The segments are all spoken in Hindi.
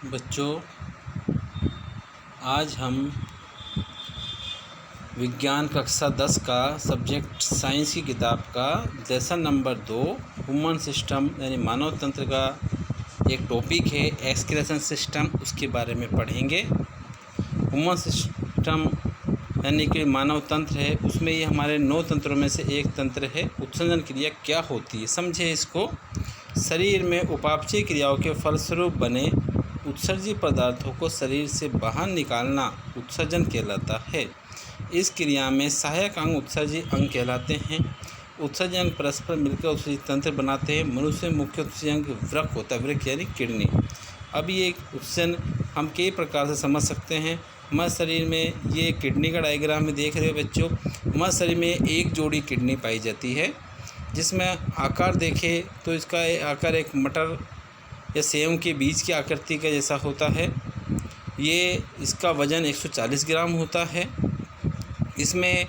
बच्चों, आज हम विज्ञान कक्षा 10 का सब्जेक्ट साइंस की किताब का लेसन नंबर 2 ह्यूमन सिस्टम यानी मानव तंत्र का एक टॉपिक है एक्सक्रीशन सिस्टम, उसके बारे में पढ़ेंगे। ह्यूमन सिस्टम यानी कि मानव तंत्र है, उसमें ये हमारे 9 तंत्रों में से एक तंत्र है। उत्सर्जन क्रिया क्या होती है, समझे इसको। शरीर में उपापचय क्रियाओं के फलस्वरूप बने उत्सर्जित पदार्थों को शरीर से बाहर निकालना उत्सर्जन कहलाता है। इस क्रिया में सहायक अंग उत्सर्जी अंग कहलाते हैं। उत्सर्जी अंग परस्पर मिलकर उत्सर्जित तंत्र बनाते हैं। मनुष्य में मुख्य उत्सर्जी अंग वृक्क होता है, वृक्क यानी किडनी। अब ये उत्सर्जन हम कई प्रकार से समझ सकते हैं। हमारे शरीर में ये किडनी का डायग्राम में देख रहे हो बच्चों, हमारे शरीर में एक जोड़ी किडनी पाई जाती है, जिसमें आकार देखें तो इसका आकार एक मटर या सेव के बीज की आकृति का जैसा होता है। ये इसका वज़न 140 ग्राम होता है। इसमें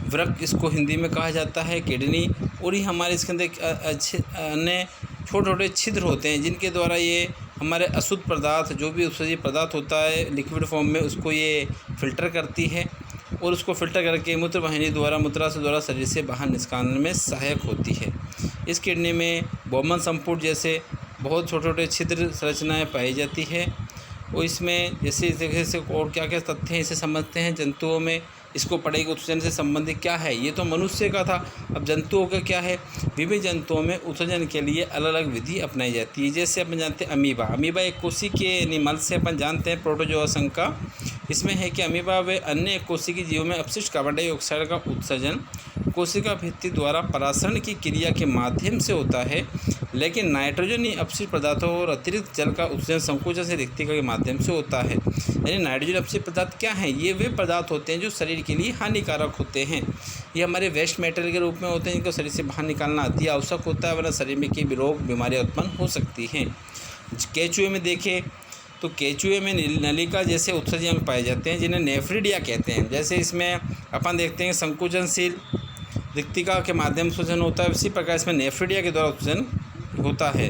वृक्क इसको हिंदी में कहा जाता है, किडनी। और ये हमारे इसके अंदर अच्छे अन्य छोटे छोटे छिद्र होते हैं, जिनके द्वारा ये हमारे अशुद्ध पदार्थ, जो भी उत्सर्जित पदार्थ होता है लिक्विड फॉर्म में, उसको ये फ़िल्टर करती है और उसको फ़िल्टर करके मूत्र वाहिनी द्वारा मूत्राशय द्वारा शरीर से बाहर निकालने में सहायक होती है। इस किडनी में बोमन संपुट जैसे बहुत छोटे छोटे छिद्र संरचनाएँ पाई जाती है। और इसमें जैसे और क्या क्या तथ्य हैं इसे समझते हैं। जंतुओं में इसको पढ़ेगी उत्सर्जन से संबंधित क्या है, ये तो मनुष्य का था। अब जंतुओं का क्या है, विभिन्न जंतुओं में उत्सर्जन के लिए अलग अलग विधि अपनाई जाती है। जैसे अपन जानते हैं अमीबा एक कोशिकीय एनिमल से अपन जानते हैं प्रोटोजोआ संघ का। इसमें है कि अमीबा व अन्य कोशिकीय जीवों में अपशिष्ट कार्बन डाइऑक्साइड का उत्सर्जन कोशिका भित्ति द्वारा परासरण की क्रिया के माध्यम से होता है, लेकिन नाइट्रोजन अपशिष्ट पदार्थों और अतिरिक्त जल का उत्सर्जन संकोचन से रिक्तिका के माध्यम से होता है। यानी नाइट्रोजन अपशिष्ट पदार्थ क्या हैं, ये वे पदार्थ होते हैं जो शरीर के लिए हानिकारक होते हैं। ये हमारे वेस्ट मटेरियल के रूप में होते हैं, जिनको शरीर से बाहर निकालना अति आवश्यक होता है, वरना शरीर में कई रोग बीमारियाँ उत्पन्न हो सकती हैं। केचुए में देखें तो केचुए में नलिका जैसे उत्सर्जी अंग पाए जाते हैं, जिन्हें नेफ्रिडिया कहते हैं। जैसे इसमें अपन देखते हैं संकुचनशील रिक्तिका के माध्यम से उत्सर्जन होता है, उसी प्रकार इसमें नेफ्रिडिया के द्वारा उत्सर्जन होता है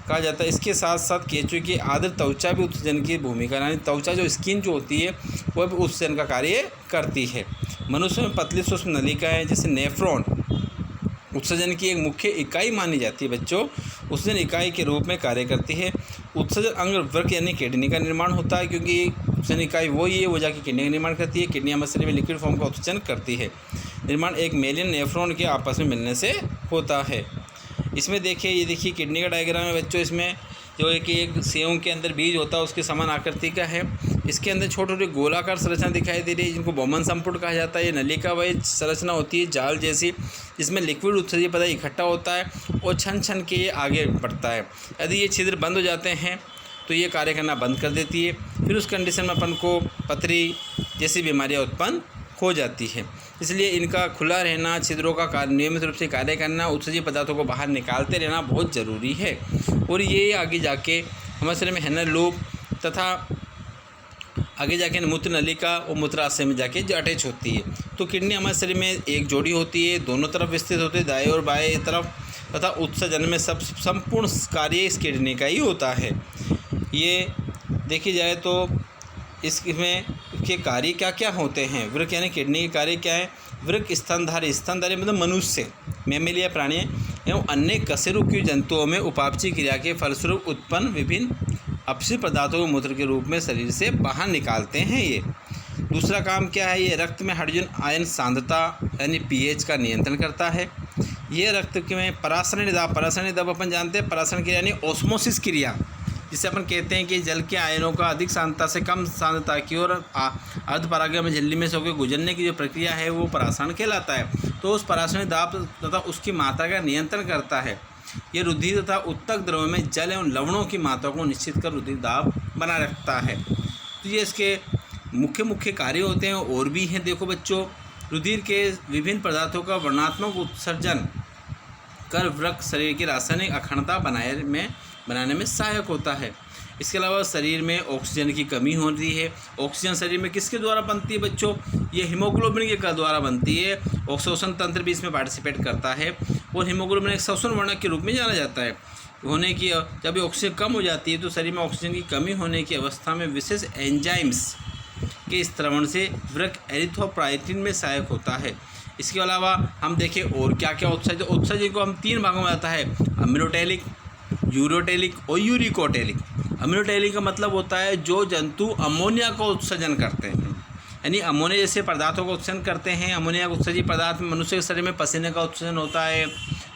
कहा जाता है। इसके साथ साथ केचुए की आदर त्वचा भी उत्सर्जन की भूमिका, यानी त्वचा जो स्किन जो होती है वह भी उत्सर्जन का कार्य करती है। मनुष्य में पतली सूक्ष्म नलिका है, जैसे नेफ्रॉन उत्सर्जन की एक मुख्य इकाई मानी जाती है बच्चों, उत्सर्जन इकाई के रूप में कार्य करती है। उत्सर्जन अंग वृक्क यानी किडनी का निर्माण होता है, क्योंकि उत्सर्जन इकाई वही है, वो जाके किडनी का निर्माण करती है। किडनी हमारे शरीर में लिक्विड फॉर्म का उत्सर्जन करती है। निर्माण एक मेलियन नेफ्रॉन के आपस में मिलने से होता है। इसमें देखिए, ये देखिए किडनी का डायग्राम है बच्चों। इसमें जो है कि एक सेव के अंदर बीज होता है, उसके समान आकृति का है। इसके अंदर छोटे छोटे गोलाकार संरचना दिखाई दे रही है, जिनको बोमन संपुट कहा जाता है। ये नलिका वही संरचना होती है जाल जैसी, जिसमें लिक्विड उत्सर्जित पदार्थ इकट्ठा होता है और छन छन के ये आगे बढ़ता है। यदि ये छिद्र बंद हो जाते हैं तो ये कार्य करना बंद कर देती है। फिर उस कंडीशन में अपन को पथरी जैसी बीमारियाँ उत्पन्न हो जाती है। इसलिए इनका खुला रहना, छिद्रों का नियमित रूप से कार्य करना, उत्सर्जित पदार्थों को बाहर निकालते रहना बहुत ज़रूरी है। और ये आगे जाके हमारे शरीर में हेनर लूप तथा आगे जाके मूत्र नलिका और मूत्राशय में जाके जो अटैच होती है। तो किडनी हमारे शरीर में एक जोड़ी होती है, दोनों तरफ विस्तृत होती है, दाएं और बाएं तरफ, तथा उत्सर्जन में संपूर्ण कार्य इस किडनी का ही होता है। ये देखी जाए तो इसमें के कार्य क्या क्या होते हैं। वृक्क यानी किडनी के कार्य क्या है। वृक्क स्तनधारी मतलब मनुष्य, मैमेलिया प्राणी एवं अन्य कशेरुकी जंतुओं में उपापचय क्रिया के फलस्वरूप उत्पन्न विभिन्न अपशिष्ट पदार्थों को मूत्र के रूप में शरीर से बाहर निकालते हैं। ये दूसरा काम क्या है, ये रक्त में हाइड्रोजन आयन सांद्रता यानी pH का नियंत्रण करता है। ये रक्त में परासरण दाब अपन जानते हैं, परासरण क्रिया यानी ऑस्मोसिस क्रिया, जिसे अपन कहते हैं कि जल के आयनों का अधिक सांद्रता से कम सांद्रता की ओर अर्धपरागीय में झिल्ली में से होकर गुजरने की जो प्रक्रिया है वो परासरण कहलाता है। तो उस परासरण दाब तथा उसकी मात्रा का नियंत्रण करता है। ये रुधिर तथा उत्तक द्रव्यों में जल एवं लवणों की मात्रा को निश्चित कर रुधिर दाब बनाए रखता है। तो ये इसके मुख्य कार्य होते हैं। और भी हैं, देखो बच्चों, रुधिर के विभिन्न पदार्थों का वर्णनात्मक उत्सर्जन कर वृक्क शरीर की रासायनिक अखंडता बनाने में सहायक होता है। इसके अलावा शरीर में ऑक्सीजन की कमी होती है। ऑक्सीजन शरीर में किसके द्वारा बनती है बच्चों, ये हीमोग्लोबिन के द्वारा बनती है। ऑक्सीजन तंत्र भी इसमें पार्टिसिपेट करता है और हीमोग्लोबिन एक श्वसन वर्णक के रूप में जाना जाता है। होने की, जब ये ऑक्सीजन कम हो जाती है तो शरीर में ऑक्सीजन की कमी होने की अवस्था में विशेष एंजाइम्स के स्त्रवण से वृक्क एरिथ्रोपाइटिन में सहायक होता है। इसके अलावा हम देखें और क्या क्या उत्सर्जन, उत्सर्जन को हम 3 भागों में आता है, अम्लोटैलिक, यूरोटैलिक और यूरिकोटैलिक। अम्लोटैलिक का मतलब होता है जो जंतु अमोनिया को उत्सर्जन करते हैं, यानी अमोनिया जैसे पदार्थों को उत्सर्जन करते हैं। अमोनिया का उत्सर्जित पदार्थ में मनुष्य के शरीर में पसीने का उत्सर्जन होता है,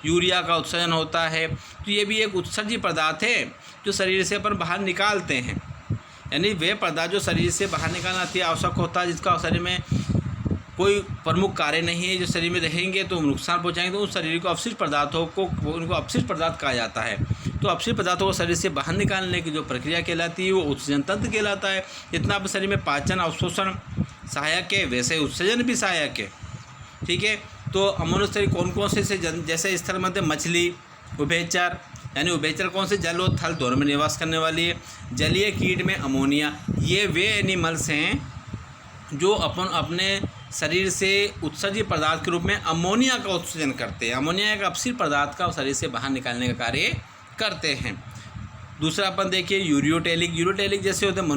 यूरिया का उत्सर्जन होता है, तो ये भी एक उत्सर्जित पदार्थ है जो शरीर से अपन बाहर निकालते हैं। यानी वे पदार्थ जो शरीर से बाहर निकालना अति आवश्यक होता है, जिसका शरीर में कोई प्रमुख कार्य नहीं है, जो शरीर में रहेंगे तो नुकसान पहुंचाएंगे, तो उस शरीर को अपशिष्ट पदार्थों को, उनको अपशिष्ट पदार्थ कहा जाता है। तो अपशिष्ट पदार्थों को शरीर से बाहर निकालने की जो प्रक्रिया कहलाती है वो उत्सर्जन तंत्र कहलाता है। जितना अपने शरीर में पाचन अवशोषण सहायक है वैसे उत्सर्जन भी सहायक है। ठीक है, तो अमोनिया शरीर कौन कौन से जैसे स्थल मध्य मछली, उभयचर, यानी उभयचर कौन से जल और थल दोनों में निवास करने वाली है। जलीय कीट में अमोनिया, ये वे एनिमल्स हैं जो अपने शरीर से उत्सर्जित पदार्थ के रूप में अमोनिया का उत्सर्जन करते हैं। अमोनिया एक अपशिष्ट पदार्थ का शरीर से बाहर निकालने का कार्य करते हैं। दूसरा अपन देखिए यूरियोटैलिक। यूरियोटैलिक जैसे होते हैं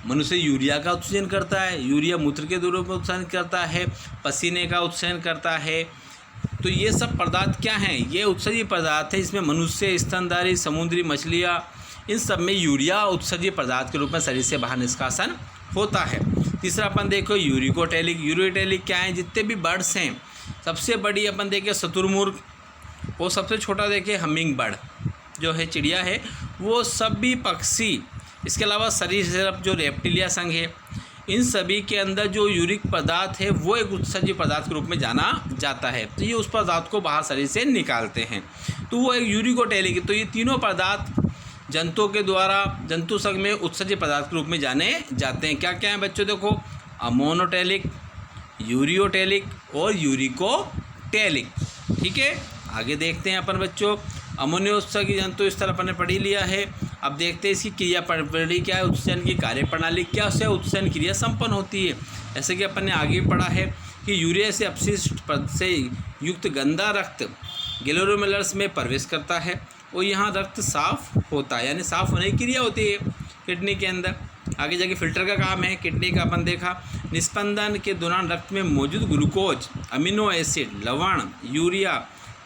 मनुष्य यूरिया का उत्सर्जन करता है, यूरिया मूत्र के रूप में उत्सर्जन करता है, पसीने का उत्सर्जन करता है। तो ये सब पदार्थ क्या हैं, ये उत्सर्जित पदार्थ है। इसमें मनुष्य, स्तनधारी, समुद्री मछलियाँ, इन सब में यूरिया उत्सर्जित पदार्थ के रूप में शरीर से बाहर निष्कासन होता है। तीसरा अपन देखो यूरिकोटैलिक। यूरिकोटैलिक क्या है, जितने भी बर्ड्स हैं, सबसे बड़ी अपन देखें शुतुरमुर्ग, और सबसे छोटा देखें हमिंग बर्ड जो है चिड़िया है, वो सभी पक्षी, इसके अलावा सरीसृप जो रेप्टिलिया संघ है, इन सभी के अंदर जो यूरिक पदार्थ है वो एक उत्सर्जित पदार्थ के रूप में जाना जाता है। तो ये उस पदार्थ को बाहर शरीर से निकालते हैं, तो वो एक यूरिकोटैलिक। तो ये तीनों पदार्थ जंतुओं के द्वारा जंतु संघ में उत्सर्जित पदार्थ के रूप में जाने जाते हैं। क्या क्या है बच्चों, देखो अमोनोटैलिक, यूरियोटैलिक और यूरिकोटैलिक। ठीक है, आगे देखते हैं अपन बच्चों। अमोनिया उत्सर्गी जंतु स्थल अपन ने पढ़ी लिया है। अब देखते हैं इसकी क्रिया प्रणाली क्या है, उत्सर्जन की कार्य प्रणाली क्या से उत्सर्जन क्रिया संपन्न होती है। जैसे कि अपन ने आगे पढ़ा है कि यूरिया से अपशिष्ट पद से युक्त गंदा रक्त ग्लोमेरुलस में प्रवेश करता है और यहाँ रक्त साफ होता है, यानी साफ होने की क्रिया होती है किडनी के अंदर। आगे जाके फिल्टर का काम है किडनी का। अपन देखा निस्पंदन के दौरान रक्त में मौजूद ग्लूकोज, अमीनो एसिड, लवण, यूरिया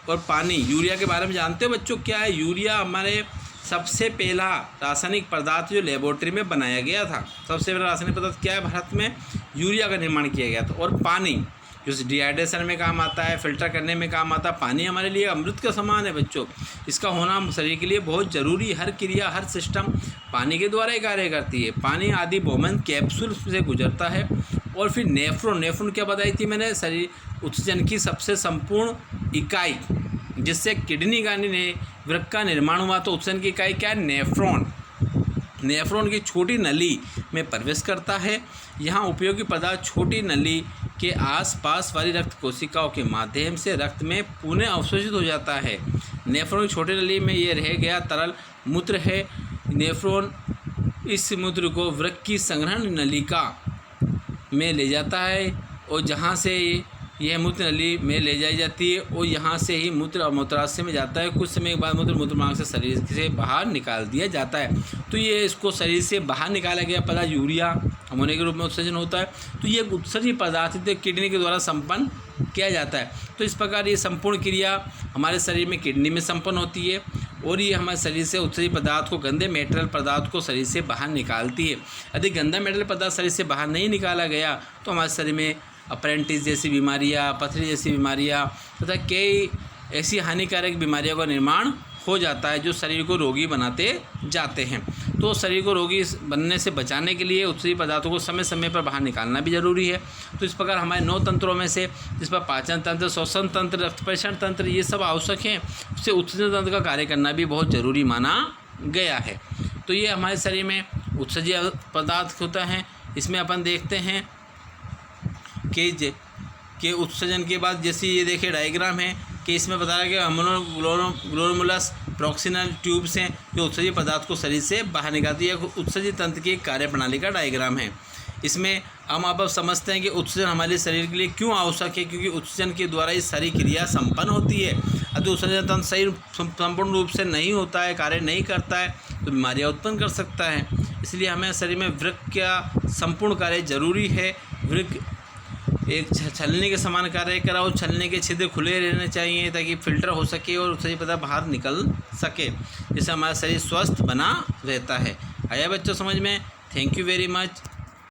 और पानी। यूरिया के बारे में जानते हो बच्चों क्या है, यूरिया हमारे सबसे पहला रासायनिक पदार्थ जो लेबोरेटरी में बनाया गया था। सबसे पहला रासायनिक पदार्थ क्या है, भारत में यूरिया का निर्माण किया गया था। और पानी जो डिहाइड्रेशन में काम आता है, फिल्टर करने में काम आता है। पानी हमारे लिए अमृत का समान है बच्चों, इसका होना शरीर के लिए बहुत ज़रूरी। हर क्रिया, हर सिस्टम पानी के द्वारा ही कार्य करती है। पानी आदि बहुमन कैप्सूल से गुजरता है। और फिर नेफ्रॉन क्या बताई थी मैंने, शरीर उत्सर्जन की सबसे संपूर्ण इकाई जिससे किडनी का वृक्क का निर्माण हुआ। तो उत्सर्जन की इकाई क्या है, नेफ्रॉन की छोटी नली में प्रवेश करता है। यहाँ उपयोगी पदार्थ छोटी नली के आसपास वाली रक्त कोशिकाओं के माध्यम से रक्त में पुनः अवशोषित हो जाता है। नेफ्रॉन की छोटी नली में ये रह गया तरल मूत्र है। नेफ्रॉन इस मूत्र को वृक्क की संग्रहण नलिका में ले जाता है और जहाँ से यह मूत्र नली में ले जाई जाती है और यहाँ से ही मूत्र मूत्राशय में जाता है। कुछ समय के बाद मूत्रमार्ग से शरीर से बाहर निकाल दिया जाता है। तो ये इसको शरीर से बाहर निकाला गया पदार्थ यूरिया अमोनिया के रूप में उत्सर्जन होता है। तो ये उत्सर्जित पदार्थ किडनी के द्वारा संपन्न किया जाता है। तो इस प्रकार ये संपूर्ण क्रिया हमारे शरीर में किडनी में संपन्न होती है और ये हमारे शरीर से उत्सर्जित पदार्थ को, गंदे मेटल पदार्थ को शरीर से बाहर निकालती है। यदि गंदा मेटल पदार्थ शरीर से बाहर नहीं निकाला गया तो हमारे शरीर में अपेरेंटिस जैसी बीमारियाँ, पथरी जैसी बीमारियाँ तथा कई ऐसी हानिकारक बीमारियों का निर्माण हो जाता है जो शरीर को रोगी बनाते जाते हैं। तो शरीर को रोगी बनने से बचाने के लिए उत्सर्जित पदार्थों को समय समय पर बाहर निकालना भी जरूरी है। तो इस प्रकार हमारे 9 तंत्रों में से जिस पर पाचन तंत्र, श्वसन तंत्र, रक्त परिसरण तंत्र ये सब आवश्यक हैं, उससे उत्सर्जन तंत्र का कार्य करना भी बहुत ज़रूरी माना गया है। तो ये हमारे शरीर में उत्सर्जित पदार्थ होता है। इसमें अपन देखते हैं कि उत्सर्जन के बाद जैसे ये देखिए डायग्राम है कि इसमें बता रहा है कि ग्लोमेरुलस प्रॉक्सिनल ट्यूब्स हैं जो उत्सर्जित पदार्थ को शरीर से बाहर निकालती है। उत्सर्जित तंत्र की कार्य प्रणाली का डायग्राम है। इसमें हम आप समझते हैं कि उत्सर्जन हमारे शरीर के लिए क्यों आवश्यक है, क्योंकि उत्सर्जन के द्वारा ये सारी क्रिया संपन्न होती है। यदि ऊष्मा तंत्र सही संपूर्ण रूप से नहीं होता है, कार्य नहीं करता है, तो बीमारियाँ उत्पन्न कर सकता है। इसलिए हमें शरीर में वृक्क का संपूर्ण कार्य जरूरी है। वृक्क एक छलनी के समान कार्य करा, उस छलनी के छिद्र खुले रहने चाहिए ताकि फिल्टर हो सके और सही पदार्थ बाहर निकल सके, जिससे हमारा शरीर स्वस्थ बना रहता है। आया बच्चों समझ में? Thank you very much.